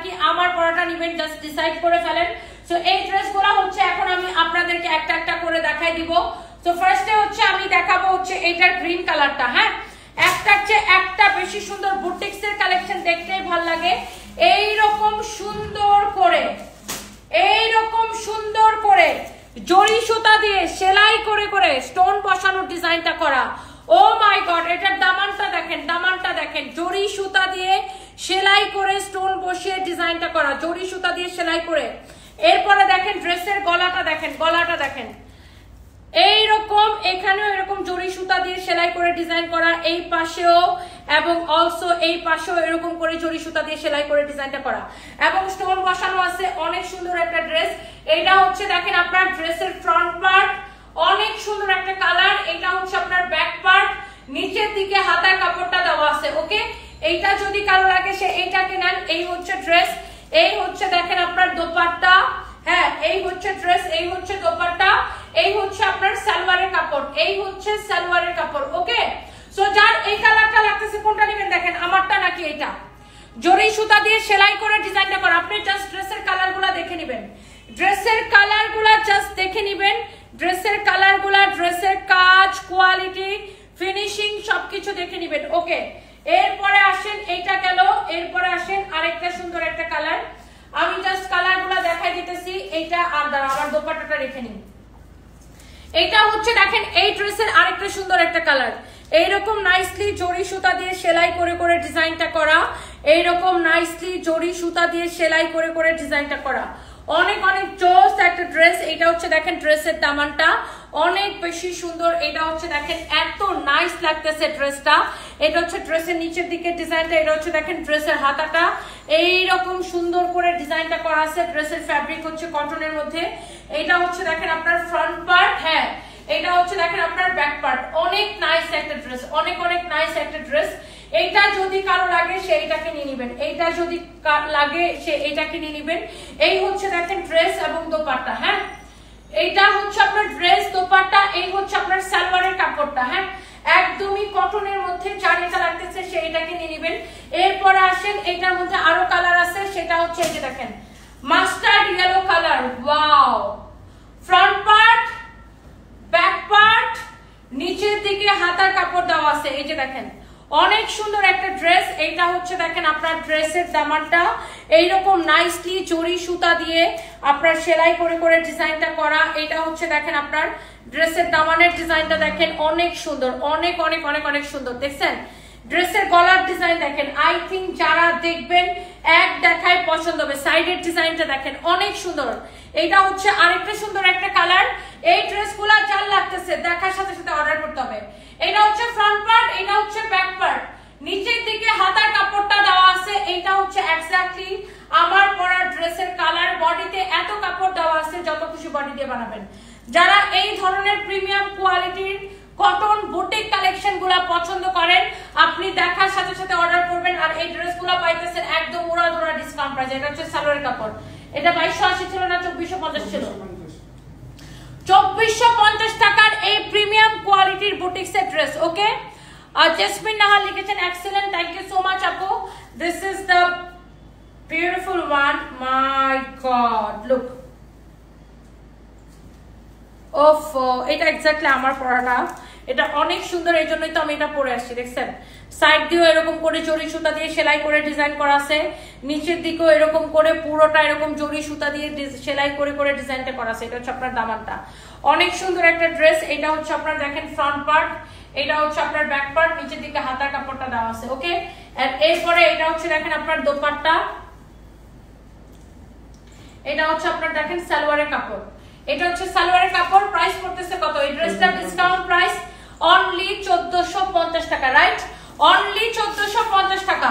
নাকি আমার পরাটা নেবেন, জাস্ট ডিসাইড করে ফেলেন। সো এই ড্রেসগুলো হচ্ছে এখন আমি আপনাদেরকে একটা একটা করে দেখাই দিব। সো ফার্স্টে হচ্ছে আমি দেখাবো হচ্ছে এইটার গ্রিন কালারটা। হ্যাঁ, একটার চেয়ে একটা বেশি সুন্দর বুটিক্সের কালেকশন দেখতেই ভালো লাগে। এইরকম সুন্দর করে জরি সুতা দিয়ে সেলাই করে করে স্টোন বসানোর ডিজাইনটা করা। ও মাই গড, এটার দামানটা দেখেন, জরি সুতা দিয়ে সেলাই করে স্টোন বসিয়ে ডিজাইনটা করা, জরি সুতা দিয়ে সেলাই করে। এরপরে দেখেন ড্রেসের গলাটা দেখেন এইরকম, এখানেও এরকম জরি সুতা দিয়ে সেলাই করে ডিজাইন করা, এই পাশেও এবং অলসো এই পাশেও এরকম করে জরি সুতা দিয়ে সেলাই করে ডিজাইনটা করা এবং স্টোন বসানো আছে। অনেক সুন্দর একটা ড্রেস। এটা হচ্ছে দেখেন আপনার ড্রেসের ফ্রন্ট পার্ট, অনেক সুন্দর একটা কালার। এটা হচ্ছে আপনার ব্যাক পার্ট, নিচের দিকে হাতার কাপড়টা দেওয়া আছে। ওকে, এইটা যদি কারো লাগে সে এইটাকে নেন। এই হচ্ছে ড্রেস, এই হচ্ছে দেখেন আপনার দোপাট্টা। হ্যাঁ, এই হচ্ছে ড্রেস, এই হচ্ছে দোপাট্টা, এই হচ্ছে আপনার সালোয়ারের কাপড়, এই হচ্ছে সালোয়ারের কাপড়। ওকে, সো যার এই কালারটা লাগতেছে কোনটা নেবেন দেখেন, আমারটা নাকি এটা। জরি সুতা দিয়ে সেলাই করে ডিজাইনটা করা। আপনি জাস্ট ড্রেসের কালারগুলো দেখে নেবেন, ড্রেসের কালারগুলা, ড্রেসের কাজ, কোয়ালিটি, ফিনিশিং সবকিছু দেখে নেবেন। ওকে, এরপরে আসেন, এইটা গেল। এরপরে আসেন আরেকটা সুন্দর একটা কালার। আমি জাস্ট কালারগুলো দেখাই দিতেছি। এইটা আর দাঁড়া, আমার দোপাট্টাটা রেখে নিন। এইটা হচ্ছে দেখেন এই ড্রেসের আরেকটা সুন্দর একটা কালার। এইরকম নাইসলি জরি সুতা দিয়ে সেলাই করে করে ডিজাইনটা করা, এইরকম নাইসলি জরি সুতা দিয়ে সেলাই করে করে ডিজাইনটা করা। অনেক অনেক জোস একটা ড্রেস। এটা হচ্ছে দেখেন ড্রেসের দামানটা অনেক বেশি সুন্দর। এটা হচ্ছে দেখেন এত নাইস লাগতেছে ড্রেসটা। এটা হচ্ছে ড্রেসের নিচের দিকে ডিজাইনটা। এটা হচ্ছে দেখেন ড্রেসের হাতাটা এইরকম সুন্দর করে ডিজাইনটা করা আছে। ড্রেসের ফ্যাব্রিক হচ্ছে কটনের মধ্যে। এটা হচ্ছে দেখেন আপনার ফ্রন্ট পার্ট। হ্যাঁ, এটা হচ্ছে দেখেন আপনার ব্যাক পার্ট। অনেক নাইস একটা ড্রেস, অনেক নাইস একটা ড্রেস। এইটা যদি কারো লাগে সে এইটাকে নিয়ে নিবেন, এইটা যদি লাগে সে এইটাকে নিয়ে নিবেন। এই হচ্ছে দেখেন ড্রেস এবং দোপাট্টা। হ্যাঁ, এইটা হচ্ছে আপনার ড্রেস, দোপাট্টা, এই হচ্ছে আপনার সালোয়ারের কাপড়টা। হ্যাঁ, একদমই কটনের মধ্যে যার এটা লাগতেছে সে এইটাকে নিয়ে নিবেন। এরপরে আসেন, এইটার মধ্যে আরো কালার আছে, সেটা হচ্ছে এই যে দেখেন mustard yellow colour. Wow, front part, back part, নিচের দিকে হাতার কাপড় দেওয়া আছে। এই যে দেখেন অনেক সুন্দর একটা ড্রেস। এইটা হচ্ছে দেখেন আপনার ড্রেসের দামানটা এইরকম নাইসলি জরি সুতা দিয়ে আপনার সেলাই করে করে ডিজাইনটা করা। এটা হচ্ছে দেখেন আপনার ড্রেসের দামানের ডিজাইনটা দেখেন অনেক সুন্দর, অনেক সুন্দর। দেখছেন ড্রেসের গলার ডিজাইন দেখেন, আই থিঙ্ক যারা দেখবেন এক দেখায় পছন্দ হবে। সাইডের ডিজাইনটা দেখেন অনেক সুন্দর। এইটা হচ্ছে আরেকটা সুন্দর একটা কালার। এই ড্রেসগুলো যার লাগতেছে দেখার সাথে সাথে অর্ডার করতে হবে। এটা হচ্ছে ফ্রন্ট পার্ট, এটা হচ্ছে ব্যাক পার্ট, নিচের দিকে হাতার কাপড়টা দেওয়া আছে। এইটা হচ্ছে এক্স্যাক্টলি আমার পরা ড্রেসের কালার। বডিতে এত কাপড় দেওয়া আছে যত খুশি বডি দিয়ে বানাবেন। যারা এই ধরনের প্রিমিয়াম কোয়ালিটির কটন বুটিক কালেকশন গুলা পছন্দ করেন আপনি দেখার সাথে সাথে অর্ডার করবেন। আর এই ড্রেসগুলো পাইতেছেন একদম উড়াধুরা ডিসকাউন্ট প্রাইস। এটা হচ্ছে সালোয়ারের কাপড়। এটা 2280 ছিল না 2450 ছিল। 2450 টাকার এই প্রিমিয়াম কোয়ালিটির বুটিক্সের ড্রেস। ওকে, জেসমিন নাহার লিখেছেন excellent, thank you so much আপু। This is the beautiful one. My god, look. ওফ, এটা এক্স্যাক্টলি আমার পরাটা। এটা অনেক সুন্দর, এই জন্যই তো আমি এটা পরে আসছি। দেখছেন সাইড দিয়েও এরকম করে জরি সুতা দিয়ে সেলাই করে ডিজাইন করা আছে, নিচের দিকেও এরকম করে পুরোটা এরকম জরি সুতা দিয়ে সেলাই করে করে ডিজাইনটা করা আছে। এটা হচ্ছে আপনার দামানটা অনেক সুন্দর একটা ড্রেস। এটা হচ্ছে আপনার দেখেন ফ্রন্ট পার্ট, এটা হচ্ছে আপনার ব্যাক পার্ট, নিচের দিকে হাতার কাপড়টা দেওয়া আছে। ওকে, আর এরপরে এটা হচ্ছে দেখেন আপনার দোপাট্টা, এটা হচ্ছে আপনার দেখেন সালোয়ারের কাপড়। এটা হচ্ছে সালোয়ারের কাপড়। প্রাইস করতেছে কত এই ড্রেসটা? ডিসকাউন্ট প্রাইস অনলি 1450 টাকা। রাইট, অনলি 1450 টাকা।